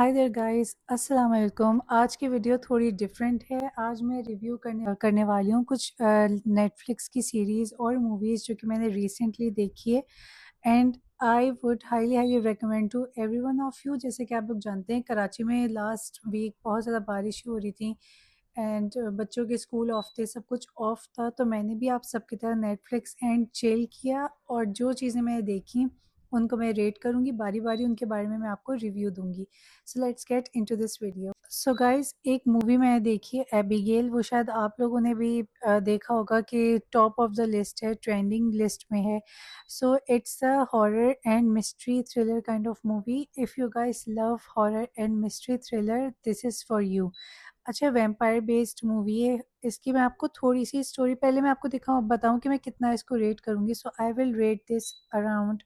Hi there guys, अस्सलाम वालेकुम। आज की वीडियो थोड़ी डिफरेंट है। आज मैं रिव्यू करने वाली हूँ कुछ नेटफ्लिक्स की सीरीज़ और मूवीज़ जो कि मैंने रिसेंटली देखी है and I would highly highly recommend to everyone of you. जैसे कि आप लोग जानते हैं, कराची में लास्ट वीक बहुत ज़्यादा बारिश हो रही थी एंड बच्चों के स्कूल ऑफ थे, सब कुछ ऑफ था। तो मैंने भी आप सबकी तरह नेटफ्लिक्स एंड चिल किया और जो चीज़ें मैंने देखी उनको मैं रेट करूँगी, बारी बारी उनके बारे में मैं आपको रिव्यू दूंगी। So let's get into this video. So guys, एक मूवी मैंने देखी है एबिगेल। वो शायद आप लोगों ने भी देखा होगा कि टॉप ऑफ द लिस्ट है, ट्रेंडिंग लिस्ट में है। So it's a horror and mystery thriller kind of movie. If you guys love horror and mystery thriller, this is for you. अच्छा, वैम्पायर बेस्ड मूवी है। इसकी मैं आपको थोड़ी सी story पहले मैं आपको दिखाऊँ बताऊँ कि मैं कितना इसको रेट करूँगी। So I will rate this around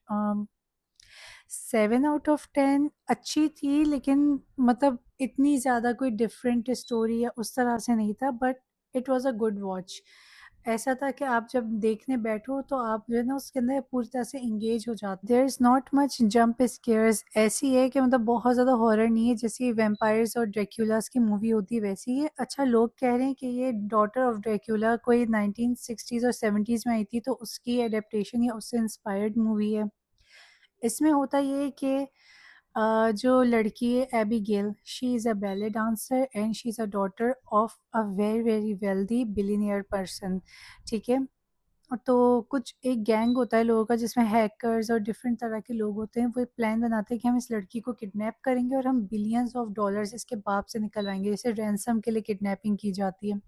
7 out of 10। अच्छी थी, लेकिन मतलब इतनी ज़्यादा कोई डिफरेंट स्टोरी या उस तरह से नहीं था, but it was a good watch. ऐसा था कि आप जब देखने बैठो तो आप जो है ना उसके अंदर पूरी तरह से इंगेज हो जाते। There is not much jump scares. ऐसी है कि मतलब बहुत ज़्यादा हॉरर नहीं है, जैसे वेम्पायर्स और ड्रैक्युलास की मूवी होती है वैसी है। अच्छा, लोग कह रहे हैं कि ये डॉटर ऑफ ड्रैक्युला कोई 1960s और 70s में आई थी, तो उसकी एडेप्टेशन या उससे इंस्पायर्ड मूवी है। इसमें होता ये है कि जो लड़की है Abigail, she is a ballet dancer and she is a daughter of a very very wealthy billionaire person. ठीक है। तो कुछ एक गैंग होता है लोगों का जिसमें हैकर्स और डिफरेंट तरह के लोग होते हैं। वो एक प्लान बनाते हैं कि हम इस लड़की को किडनैप करेंगे और हम बिलियंस ऑफ डॉलर्स इसके बाप से निकलवाएंगे, जैसे रैंसम के लिए किडनैपिंग की जाती है।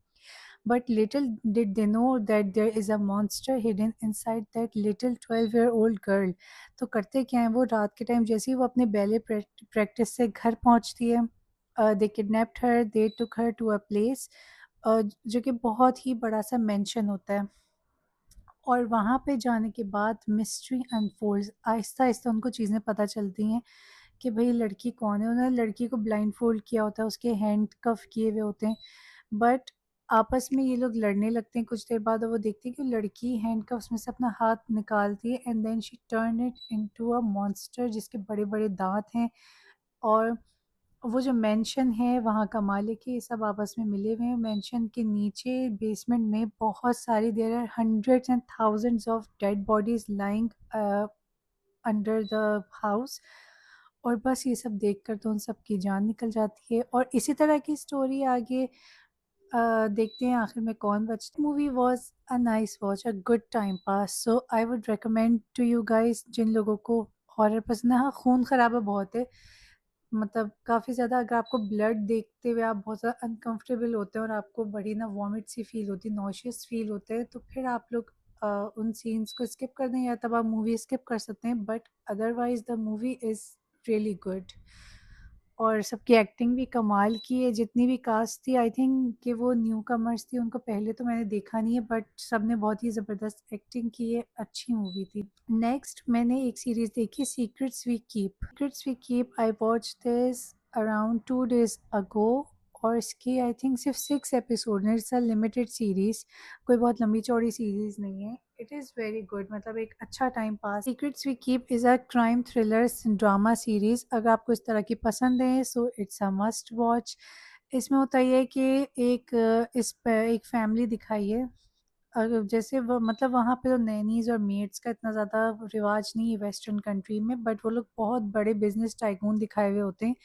But little did they know that there is a monster hidden inside that little 12-year-old girl. तो करते क्या हैं वो, रात के टाइम जैसे ही वो अपने बैले प्रैक्टिस से घर पहुंचती है, they kidnapped her, they took her to a place जो कि बहुत ही बड़ा सा मेंशन होता है। और वहाँ पे जाने के बाद मिस्ट्री अनफोल्ड्स, आहिस्ता आहिस्ता उनको चीज़ें पता चलती हैं कि भाई लड़की कौन है। उन्होंने लड़की को ब्लाइंड फोल्ड किया होता है, उसके हैंड कफ किए हुए होते हैं, बट आपस में ये लोग लड़ने लगते हैं कुछ देर बाद और वो देखती है कि लड़की हैंडकफ्स में से अपना हाथ निकालती है and then she turn it into a monster जिसके बड़े बड़े दांत हैं। और वो जो मेंशन है वहाँ का मालिक है, ये सब आपस में मिले हुए हैं। मेंशन के नीचे बेसमेंट में बहुत सारी, there are hundreds and thousands of dead bodies lying under the house. और बस ये सब देखकर तो उन सब की जान निकल जाती है। और इसी तरह की स्टोरी आगे देखते हैं आखिर में कौन बचता। Movie was a nice watch, a good time pass. So I would recommend to you guys, जिन लोगों को हॉरर पसंद है। हाँ, खून खराबा बहुत है, मतलब काफ़ी ज़्यादा। अगर आपको ब्लड देखते हुए आप बहुत ज़्यादा अनकंफर्टेबल होते हैं और आपको बड़ी ना वॉमिट सी फील होती है, नॉशियस फील होते हैं, तो फिर आप लोग उन सीन्स को स्किप कर दें या तब आप मूवी स्किप कर सकते हैं। But otherwise the movie is really good. और सबकी एक्टिंग भी कमाल की है, जितनी भी कास्ट थी। आई थिंक कि वो न्यू कमर्स थी, उनको पहले तो मैंने देखा नहीं है, बट सब ने बहुत ही ज़बरदस्त एक्टिंग की है। अच्छी मूवी थी। नेक्स्ट मैंने एक सीरीज़ देखी, secrets we keep. Secrets we keep I watch this around 2 days ago. और इसकी आई थिंक सिर्फ 6 एपिसोड हैं। इट्स अ लिमिटेड सीरीज़, कोई बहुत लंबी चौड़ी सीरीज़ नहीं है। इट इज़ वेरी गुड, मतलब एक अच्छा time pass. Secrets we keep is a crime thriller drama series. अगर आपको इस तरह की पसंद है so it's a must watch. इसमें होता ये है कि इस पे एक फैमिली दिखाई है। जैसे वो मतलब वहाँ पे तो नैनीज़ और मेड्स का इतना ज़्यादा रिवाज नहीं है वेस्टर्न कंट्री में, बट वो लोग बहुत बड़े बिजनेस टाइकून दिखाए हुए होते हैं।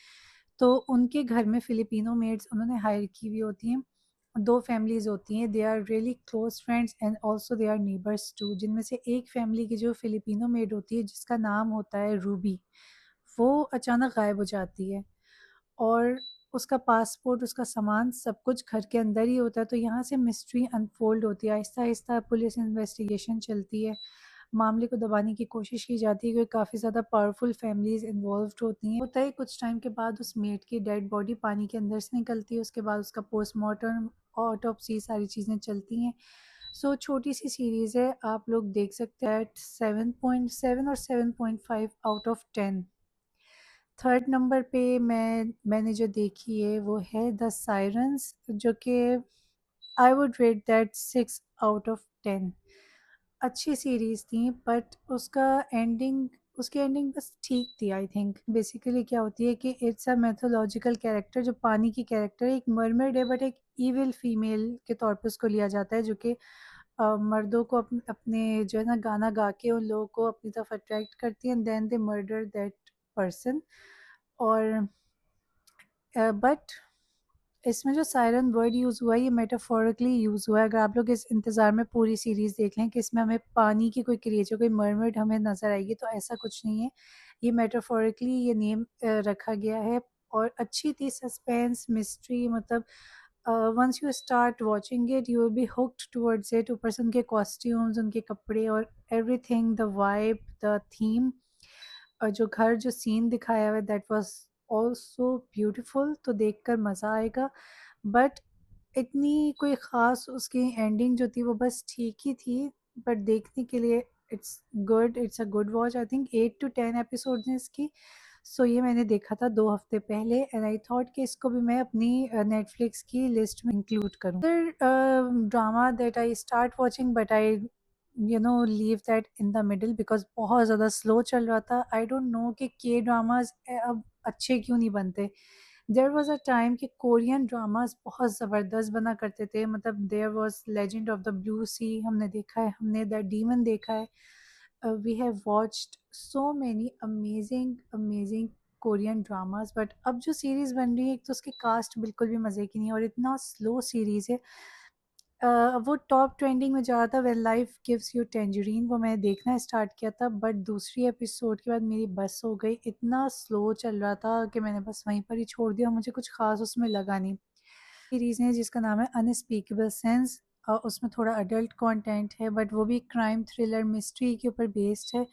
तो उनके घर में फिलिपिनो मेड्स उन्होंने हायर की हुई होती हैं। दो फैमिलीज़ होती हैं, they are really close friends and also they are neighbours too. जिनमें से एक फैमिली की जो फिलिपिनो मेड होती है जिसका नाम होता है रूबी, वो अचानक गायब हो जाती है और उसका पासपोर्ट, उसका सामान सब कुछ घर के अंदर ही होता है। तो यहाँ से मिस्ट्री अनफोल्ड होती है, आहिस्ता आहिस्ता पुलिस इन्वेस्टिगेशन चलती है, मामले को दबाने की कोशिश की जाती है क्योंकि काफ़ी ज़्यादा पावरफुल फैमिलीज इन्वॉल्व होती हैं। होता है कुछ टाइम के बाद उस मेड की डेड बॉडी पानी के अंदर से निकलती है, उसके बाद उसका पोस्टमार्टम, ऑटोप्सी, सारी चीज़ें चलती हैं। सो छोटी सी सीरीज़ है, आप लोग देख सकते हैं। 7.7 और 7.5 आउट ऑफ 10। थर्ड नंबर पे मैंने जो देखी है वो है द साइरेंस, जो कि I would rate that 6 out of 10। अच्छी सीरीज़ थी, बट उसका एंडिंग उसकी एंडिंग बस ठीक थी आई थिंक। बेसिकली क्या होती है कि इट्स अ मैथोलॉजिकल कैरेक्टर जो पानी की कैरेक्टर है, एक मरमेड है बट एक इविल फीमेल के तौर पे उसको लिया जाता है, जो कि मर्दों को अपने जो है ना गाना गा के उन लोगों को अपनी तरफ अट्रैक्ट करती है and then they murder that person. और बट इसमें जो सायरन वर्ड यूज़ हुआ है ये मेटाफोरिकली यूज़ हुआ है। अगर आप लोग इस इंतज़ार में पूरी सीरीज़ देख लें कि इसमें हमें पानी की कोई क्रिएचर, कोई मरमेड हमें नज़र आएगी, तो ऐसा कुछ नहीं है। ये मेटाफोरिकली ये नेम रखा गया है और अच्छी थी, सस्पेंस मिस्ट्री, मतलब once you start watching it you will be hooked towards it. ऊपर से उनके कॉस्ट्यूम्स, उनके कपड़े और everything, the vibe, the theme, और जो घर जो सीन दिखाया हुआ है दैट वाज ऑल्सो ब्यूटीफुल, तो देखकर मज़ा आएगा। बट इतनी कोई ख़ास उसकी एंडिंग जो थी वो बस ठीक ही थी, बट देखने के लिए it's good, it's a good watch. I think 8 to 10 episodes हैं इसकी। सो ये मैंने देखा था 2 हफ्ते पहले एंड आई थॉट कि इसको भी मैं अपनी नेटफ्लिक्स की लिस्ट में इंक्लूड करूँ। फिर drama that I start watching but I leave that in the middle because बहुत ज़्यादा स्लो चल रहा था। आई डोंट नो कि के ड्रामाज अब अच्छे क्यों नहीं बनते। देयर वॉज अ टाइम कि कोरियन ड्रामाज बहुत ज़बरदस्त बना करते थे, मतलब there was legend of the blue sea हमने देखा है, हमने द डीमन देखा है, we have watched so many amazing amazing Korean dramas. But अब जो सीरीज़ बन रही है, एक तो उसकी कास्ट बिल्कुल भी मज़े की नहीं है और इतना स्लो सीरीज़ है। वो टॉप ट्रेंडिंग में जा रहा था, when life gives you tangerine, वो मैंने देखना स्टार्ट किया था बट दूसरी एपिसोड के बाद मेरी बस हो गई। इतना स्लो चल रहा था कि मैंने बस वहीं पर ही छोड़ दिया, मुझे कुछ ख़ास उसमें लगा नहीं। सीरीज़ है जिसका नाम है अनस्पीकेबल सेंस, उसमें थोड़ा अडल्ट कंटेंट है बट वो भी क्राइम थ्रिलर मिस्ट्री के ऊपर बेस्ड है।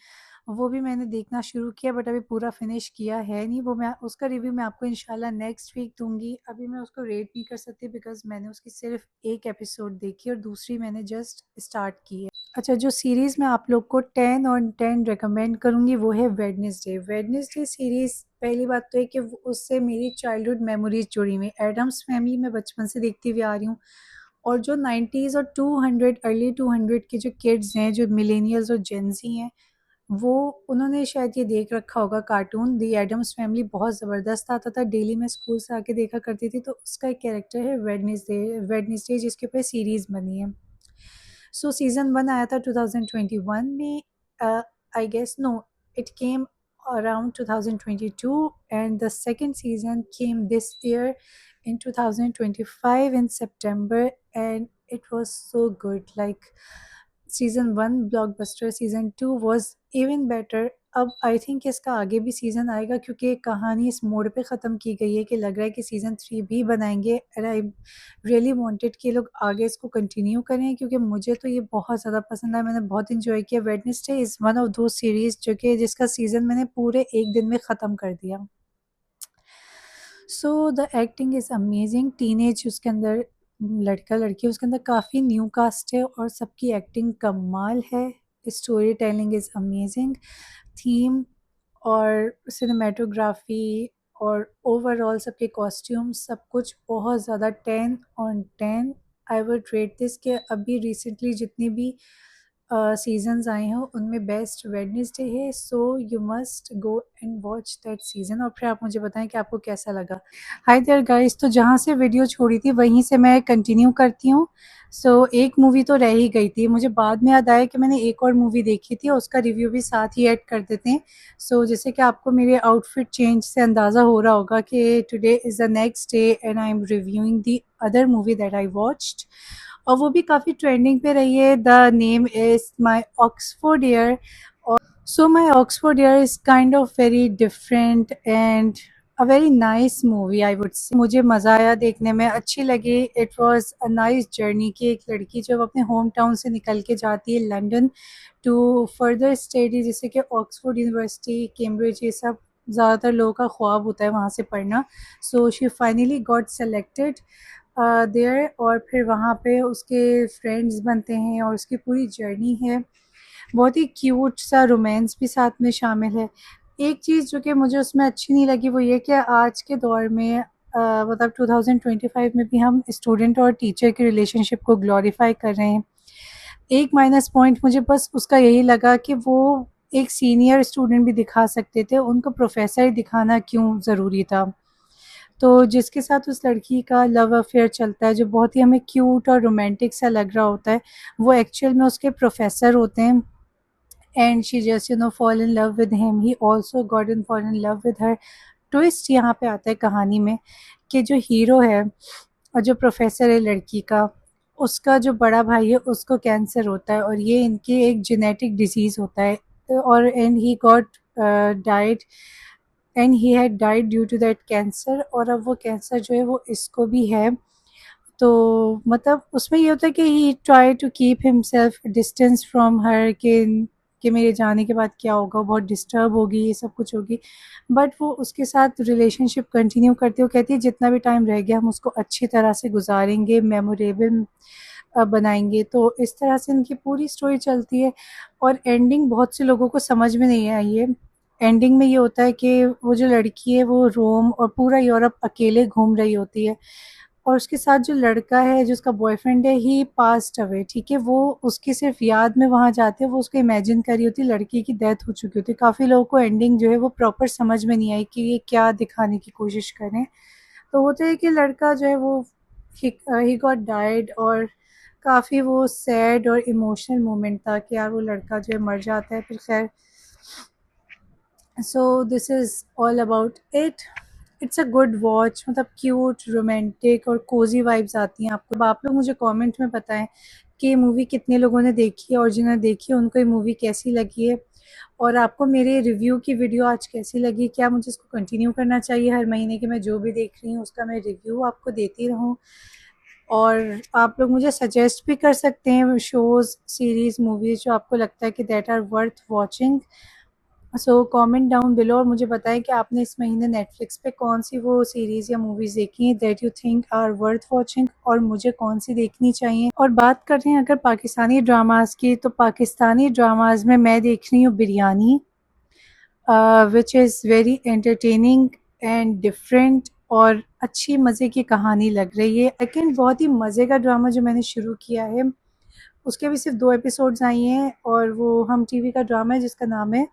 वो भी मैंने देखना शुरू किया बट अभी पूरा फिनिश किया है नहीं। वो मैं उसका रिव्यू मैं आपको इंशाल्लाह नेक्स्ट वीक दूंगी। अभी मैं उसको रेट नहीं कर सकती बिकॉज मैंने उसकी सिर्फ एक एपिसोड देखी और दूसरी मैंने जस्ट स्टार्ट की है। अच्छा, जो सीरीज़ मैं आप लोग को 10 on 10 रिकमेंड करूँगी वो है वेडनेसडे। वेडनेसडे सीरीज़, पहली बात तो है कि उससे मेरी चाइल्डहुड मेमोरीज जुड़ी हुई। एडम्स फैमिली मैं बचपन से देखती हुई आ रही हूँ और जो 90s और 200 अर्ली 200 के जो किड्स हैं, जो मिलेनियल्स और जेंजी हैं, वो उन्होंने शायद ये देख रखा होगा कार्टून दी एडम्स फैमिली। बहुत ज़बरदस्त आता था, डेली मैं स्कूल से आके देखा करती थी। तो उसका एक कैरेक्टर है वेडनेसडे, वेडनेसडे जिसके ऊपर सीरीज़ बनी है। सो सीज़न 1 आया था 2021 में, I guess no, it came around 2022 and the second season came this year in 2025 in September and it was so good. Like season 1 blockbuster, season 2 was even better. अब I think इसका आगे भी season आएगा क्योंकि कहानी इस मोड़ पे ख़त्म की गई है कि लग रहा है कि सीज़न 3 भी बनाएंगे एंड आई रियली वांटेड कि लोग आगे इसको कंटिन्यू करें क्योंकि मुझे तो ये बहुत ज़्यादा पसंद आया, मैंने बहुत इंजॉय किया। वेडनेसडे इज़ वन ऑफ दो सीरीज़ जो कि जिसका सीज़न मैंने पूरे एक दिन में ख़त्म कर दिया। So the acting is amazing. Teenage उसके अंदर लड़का लड़की, उसके अंदर काफ़ी न्यू कास्ट है और सबकी एक्टिंग कमाल है। Story telling is amazing. Theme और सिनेमेटोग्राफी और ओवरऑल सबके कॉस्ट्यूम सब कुछ बहुत ज़्यादा 10 on 10। I would rate this कि अभी रिसेंटली जितनी भी सीजन्स आए हैं उनमें बेस्ट वेडनेसडे है। So you must go and watch that season और फिर आप मुझे बताएं कि आपको कैसा लगा। हाय देयर गाइस, तो जहाँ से वीडियो छोड़ी थी वहीं से मैं कंटिन्यू करती हूँ। सो एक मूवी तो रह ही गई थी, मुझे बाद में याद आया कि मैंने एक और मूवी देखी थी और उसका रिव्यू भी साथ ही ऐड कर देते हैं। सो जैसे कि आपको मेरे आउटफिट चेंज से अंदाज़ा हो रहा होगा कि today is the next day and I am reviewing the other movie that I watched और वो भी काफ़ी ट्रेंडिंग पे रही है। The name is my Oxford year. So my Oxford year is kind of very different and a very nice movie I would say। मुझे मज़ा आया देखने में, अच्छी लगी। It was a nice journey कि एक लड़की जब अपने होम टाउन से निकल के जाती है लंदन टू फर्दर स्टडी, जैसे कि ऑक्सफोर्ड यूनिवर्सिटी, कैम्ब्रिज, ये सब ज़्यादातर लोगों का ख्वाब होता है वहाँ से पढ़ना। So she finally got selected there और फिर वहाँ पे उसके फ्रेंड्स बनते हैं और उसकी पूरी जर्नी है। बहुत ही क्यूट सा रोमांस भी साथ में शामिल है। एक चीज़ जो कि मुझे उसमें अच्छी नहीं लगी वो ये कि आज के दौर में मतलब 2025 में भी हम स्टूडेंट और टीचर के रिलेशनशिप को ग्लोरीफाई कर रहे हैं। एक माइनस पॉइंट मुझे बस उसका यही लगा कि वो एक सीनियर स्टूडेंट भी दिखा सकते थे, उनको प्रोफ़ेसर ही दिखाना क्यों ज़रूरी था? तो जिसके साथ उस लड़की का लव अफ़ेयर चलता है, जो बहुत ही हमें क्यूट और रोमांटिक सा लग रहा होता है, वो एक्चुअल में उसके प्रोफ़ेसर होते हैं। And she just fall in love with him, he also got in fall in love with her. Twist यहाँ पे आता है कहानी में कि जो हीरो है और जो प्रोफ़ेसर है लड़की का, उसका जो बड़ा भाई है उसको कैंसर होता है, और ये इनकी एक जेनेटिक डिज़ीज़ होता है, और and he got died, and he had died due to that cancer, और अब वो कैंसर जो है वो इसको भी है। तो मतलब उसमें ये होता है कि he try to keep himself distance from her, कि मेरे जाने के बाद क्या होगा, वो बहुत डिस्टर्ब होगी, ये सब कुछ होगी, बट वो उसके साथ रिलेशनशिप कंटिन्यू करती है। वो कहती है जितना भी टाइम रह गया हम उसको अच्छी तरह से गुजारेंगे, मेमोरेबल बनाएंगे। तो इस तरह से इनकी पूरी स्टोरी चलती है, और एंडिंग बहुत से लोगों को समझ में नहीं आई है। एंडिंग में ये होता है कि वो जो लड़की है वो रोम और पूरा यूरोप अकेले घूम रही होती है, और उसके साथ जो लड़का है, जो उसका बॉयफ्रेंड है, ही पास्ट अवे, ठीक है, वो उसकी सिर्फ याद में वहाँ जाते हैं, वो उसको इमेजिन कर रही होती है, लड़की की डेथ हो चुकी होती है। काफ़ी लोगों को एंडिंग जो है वो प्रॉपर समझ में नहीं आई कि ये क्या दिखाने की कोशिश करें। तो होता है कि लड़का जो है वो ही गॉट डाइड, और काफ़ी वो सैड और इमोशनल मोमेंट था कि यार वो लड़का जो है मर जाता है। फिर खैर, so this is all about it. It's a good watch, मतलब क्यूट, रोमांटिक और कोजी वाइब्स आती हैं आपको। अब आप लोग मुझे कमेंट में बताएं कि ये मूवी कितने लोगों ने देखी है, और जिन्होंने देखी है उनको ये मूवी कैसी लगी है, और आपको मेरे रिव्यू की वीडियो आज कैसी लगी। क्या मुझे इसको कंटिन्यू करना चाहिए हर महीने कि मैं जो भी देख रही हूँ उसका मैं रिव्यू आपको देती रहूँ? और आप लोग मुझे सजेस्ट भी कर सकते हैं शोज़, सीरीज़, मूवीज़ जो आपको लगता है कि that are worth watching. So comment down below और मुझे बताएं कि आपने इस महीने नेटफ्लिक्स पे कौन सी वो सीरीज़ या मूवीज़ देखी हैं that you think are worth watching, और मुझे कौन सी देखनी चाहिए। और बात कर रहे हैं अगर पाकिस्तानी ड्रामास की, तो पाकिस्तानी ड्रामास में मैं देख रही हूँ biryani, which is very entertaining and different, और अच्छी मज़े की कहानी लग रही है। लेकिन बहुत ही मज़े का ड्रामा जो मैंने शुरू किया है, उसके भी सिर्फ 2 एपिसोड्स आई हैं, और वो हम टीवी का ड्रामा है जिसका नाम है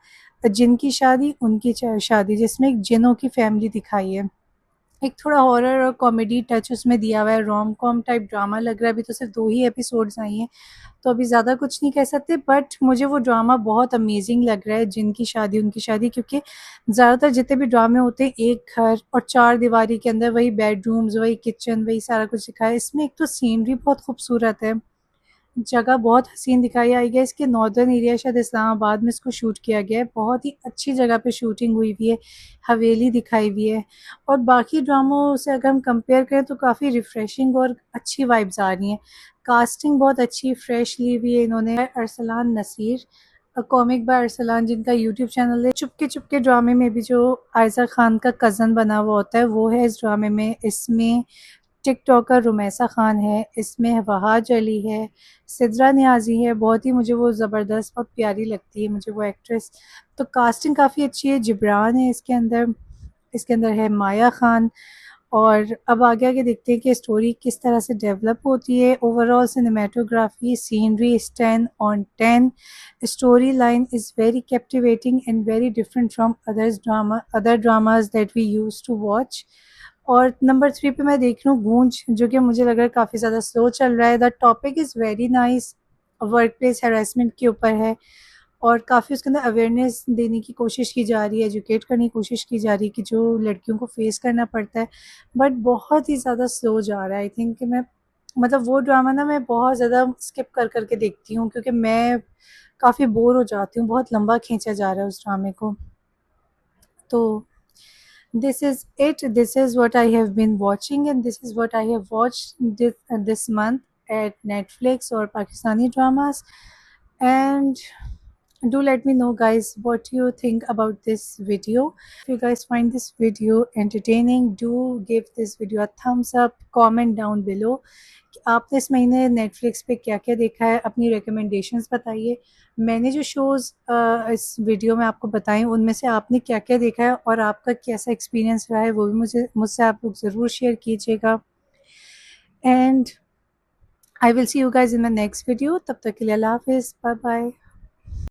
जिनकी शादी उनकी शादी, जिसमें एक जिनों की फैमिली दिखाई है। एक थोड़ा हॉरर और कॉमेडी टच उसमें दिया हुआ है, रोम कॉम टाइप ड्रामा लग रहा है। अभी तो सिर्फ 2 ही एपिसोड्स आई हैं, तो अभी ज़्यादा कुछ नहीं कह सकते, बट मुझे वो ड्रामा बहुत अमेजिंग लग रहा है, जिनकी शादी उनकी शादी, क्योंकि ज़्यादातर जितने भी ड्रामे होते हैं एक घर और 4 दीवारी के अंदर वही बेडरूम्स, वही किचन, वही सारा कुछ दिखाया है। इसमें एक तो सीनरी बहुत खूबसूरत है, जगह बहुत हसीन दिखाई। आई गेस कि नॉर्दर्न एरिया शायद इस्लामाबाद में इसको शूट किया गया है, बहुत ही अच्छी जगह पे शूटिंग हुई हुई है, हवेली दिखाई हुई है। और बाकी ड्रामों से अगर हम कंपेयर करें तो काफ़ी रिफ्रेशिंग और अच्छी वाइब्स आ रही हैं। कास्टिंग बहुत अच्छी फ्रेश ली हुई है इन्होंने। अरसलान नसीर, कॉमिक बाय अरसलान, जिनका यूट्यूब चैनल है। चुपके चुपके ड्रामे में भी जो आयशा खान का कज़न बना हुआ होता है वो है इस ड्रामे में। इसमें टिकटॉकर रुमैसा ख़ान है, इसमें वहाज अली है, सिद्रा नियाज़ी है, बहुत ही मुझे वो ज़बरदस्त, बहुत प्यारी लगती है मुझे वो एक्ट्रेस। तो कास्टिंग काफ़ी अच्छी है, जिब्रान है इसके अंदर है माया ख़ान। और अब आगे आगे देखते हैं कि स्टोरी किस तरह से डेवलप होती है। Overall cinematography, scenery is 10 on 10। Story line is very captivating and very different from other dramas that we used to watch. और नंबर 3 पे मैं देख रही हूँ गूंज, जो कि मुझे लग रहा है काफ़ी ज़्यादा स्लो चल रहा है। The topic is very nice, work place harassment के ऊपर है, और काफ़ी उसके अंदर अवेयरनेस देने की कोशिश की जा रही है, एजुकेट करने की कोशिश की जा रही है कि जो लड़कियों को फेस करना पड़ता है, बट बहुत ही ज़्यादा स्लो जा रहा है। आई थिंक कि मैं, मतलब वो ड्रामा ना मैं बहुत ज़्यादा स्किप कर करके देखती हूँ, क्योंकि मैं काफ़ी बोर हो जाती हूँ, बहुत लंबा खींचा जा रहा है उस ड्रामे को। तो this is it. This is what I have been watching, and this is what I have watched this month at Netflix or Pakistani dramas. And do let me know, guys, what you think about this video. If you guys find this video entertaining, do give this video a thumbs up, comment down below कि आपने इस महीने Netflix पे क्या क्या देखा है, अपनी रिकमेंडेशंस बताइए। मैंने जो शोज़ इस वीडियो में आपको बताएं उनमें से आपने क्या क्या देखा है और आपका कैसा एक्सपीरियंस रहा है, वो भी मुझसे आप लोग ज़रूर शेयर कीजिएगा। And I will see you guys in my next video. तब तक के लिए अल्लाह हाफिज़, बाय बाय।